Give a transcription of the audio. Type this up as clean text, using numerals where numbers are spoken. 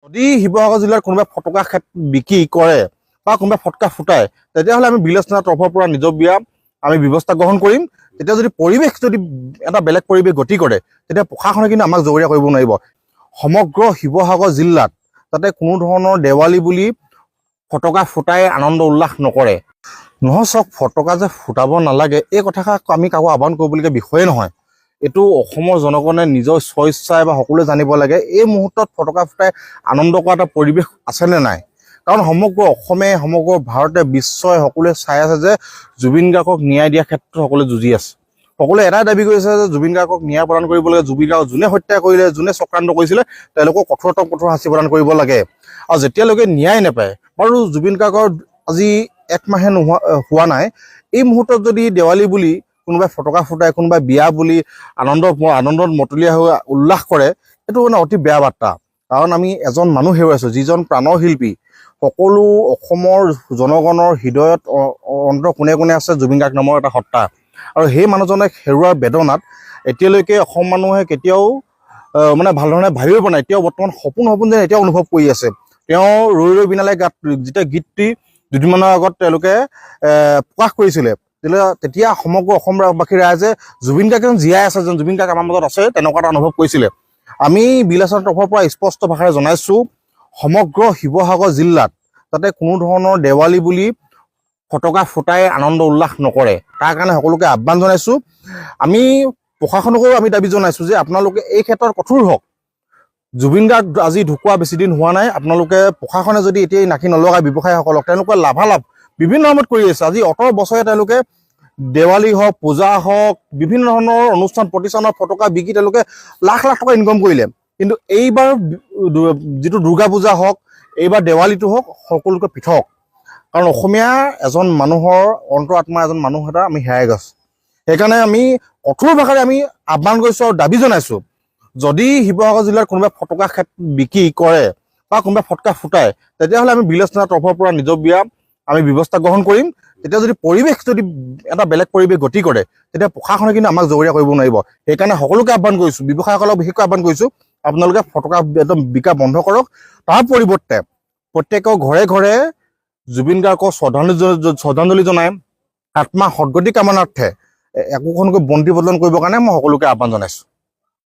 যদি শিৱসাগৰ জিলাৰ কোনোবাই ফটকা বিক্ৰী কৰে বা কোনোবাই ফটকা ফুটায় তেতিয়াহ'লে আমি বিবেচনাৰ তৰফৰ পৰা নিজবীয়া আমি ব্যৱস্থা গ্ৰহণ কৰিম। তেতিয়া যদি পৰিৱেশ যদি এটা বেলেগ পৰিৱেশ গতি কৰে তেতিয়া প্ৰশাসনে কিন্তু আমাক জগৰীয়া কৰিব নোৱাৰিব। সমগ্ৰ শিৱসাগৰ জিলাত যাতে কোনো ধৰণৰ দেৱালী বুলি ফটকা ফুটাই আনন্দ উল্লাস নকৰে। নহয় চাওক, ফটকা যে ফুটাব নালাগে এই কথাষাৰ আমি কাকো আহ্বান কৰিবলগীয়া বিষয়ে নহয়। এইটো অসমৰ জনগণে নিজৰ স্বইচ্ছাই বা সকলোৱে জানিব লাগে এই মুহূৰ্তত ফটকা ফুটাই আনন্দ কৰা এটা পৰিৱেশ আছেনে নাই। কাৰণ সমগ্ৰ অসমে সমগ্ৰ ভাৰতে বিশ্বই সকলোৱে চাই আছে যে জুবিন গাৰ্গক ন্যায় দিয়াৰ ক্ষেত্ৰত সকলোৱে যুঁজি আছে। সকলোৱে এটাই দাবী কৰিছে যে জুবিন গাৰ্গক ন্যায় প্ৰদান কৰিব লাগে। জুবিন গাৰ্গক যোনে হত্যা কৰিলে, যোনে চক্ৰান্ত কৰিছিলে তেওঁলোকক কঠোৰতম কঠোৰ শাস্তি প্ৰদান কৰিব লাগে। আৰু যেতিয়ালৈকে ন্যায় নাপায়, বাৰু জুবিন গাৰ্গৰ আজি 1 মাহে হোৱা নাই, এই মুহূৰ্তত যদি দেৱালী বুলি কোনোবাই ফটকা ফুটাই, কোনোবাই বিয়া বুলি আনন্দত মতলীয়া হৈ উল্লাস কৰে, এইটো মানে অতি বেয়া বাৰ্তা। কাৰণ আমি এজন মানুহ হেৰুৱাইছোঁ যিজন প্ৰাণৰ শিল্পী। সকলো অসমৰ জনগণৰ হৃদয়ত অন্তৰ কোণে কোণে আছে জুবিন গাৰ্গ নামৰ এটা সত্তা। আৰু সেই মানুহজনে হেৰুৱাৰ বেদনাত এতিয়ালৈকে অসম মানুহে কেতিয়াও মানে ভাল ধৰণে ভাবিব পৰা নাই। এতিয়াও বৰ্তমান সপোন যেন এতিয়াও অনুভৱ কৰি আছে। তেওঁ ৰৈ ৰৈ বিনালে গাত যেতিয়া গীতটি দুদিনমানৰ আগত তেওঁলোকে প্ৰকাশ কৰিছিলে, তেতিয়া সমগ্ৰ অসমবাসী ৰাইজে জুবিন গাৰ্গ যেন জীয়াই আছে, যেন জুবিন গাৰ্গ আমাৰ মাজত আছে, তেনেকুৱা এটা অনুভৱ কৰিছিলে। আমি বিলাসৰ তৰফৰ পৰা স্পষ্ট ভাষাৰে জনাইছোঁ, সমগ্ৰ শিৱসাগৰ জিলাত যাতে কোনো ধৰণৰ দেৱালী বুলি ফটকা ফুটাই আনন্দ উল্লাস নকৰে, তাৰ কাৰণে সকলোকে আহ্বান জনাইছোঁ। আমি প্ৰশাসনকো আমি দাবী জনাইছোঁ যে আপোনালোকে এই ক্ষেত্ৰত কঠোৰ হওক। জুবিন গাৰ্গ আজি ঢুকুৱা বেছি দিন হোৱা নাই। আপোনালোকে প্ৰশাসনে যদি এতিয়াই নাকি নলগায় ব্যৱসায়ীসকলক, তেওঁলোকে লাভালাভ বিভিন্ন সময়ত কৰি আছে। আজি 18 বছৰে তেওঁলোকে দেৱালী হওক, পূজা হওক, বিভিন্ন ধৰণৰ অনুষ্ঠান প্ৰতিষ্ঠানৰ ফটকা বিকি তেওঁলোকে লাখ লাখ টকা ইনকাম কৰিলে। কিন্তু এইবাৰ যিটো দুৰ্গা পূজা হওক, এইবাৰ দেৱালীটো হওক, সকলোকে পৃথক। কাৰণ অসমীয়া এজন মানুহৰ অন্তৰ আত্মা এজন মানুহ এটা আমি হেৰাই গৈছোঁ। সেইকাৰণে আমি কঠোৰ ভাষাৰে আমি আহ্বান কৰিছোঁ আৰু দাবী জনাইছোঁ, যদি শিৱসাগৰ জিলাৰ কোনোবাই ফটকা বিক্ৰী কৰে বা কোনোবাই ফটকা ফুটায় তেতিয়াহ'লে আমি বিবেচনাৰ তৰফৰ পৰা নিজবীয়া আমি ব্যৱস্থা গ্ৰহণ কৰিম। তেতিয়া যদি পৰিৱেশ যদি এটা বেলেগ পৰিৱেশ গতি কৰে তেতিয়া প্ৰশাসনে কিন্তু আমাক জগৰীয়া কৰিব নোৱাৰিব। সেইকাৰণে সকলোকে আহ্বান কৰিছোঁ, ব্যৱসায়ীসকলক বিশেষকৈ আহ্বান কৰিছোঁ, আপোনালোকে ফটকা একদম বিকা বন্ধ কৰক। তাৰ পৰিৱৰ্তে প্ৰত্যেকৰ ঘৰে ঘৰে জুবিন গাৰ্গক শ্ৰদ্ধাঞ্জলি জনাই আত্মা সদগতি কামনাৰ্থে একোখনকৈ বন্তি প্ৰদান কৰিবৰ কাৰণে মই সকলোকে আহ্বান জনাইছোঁ।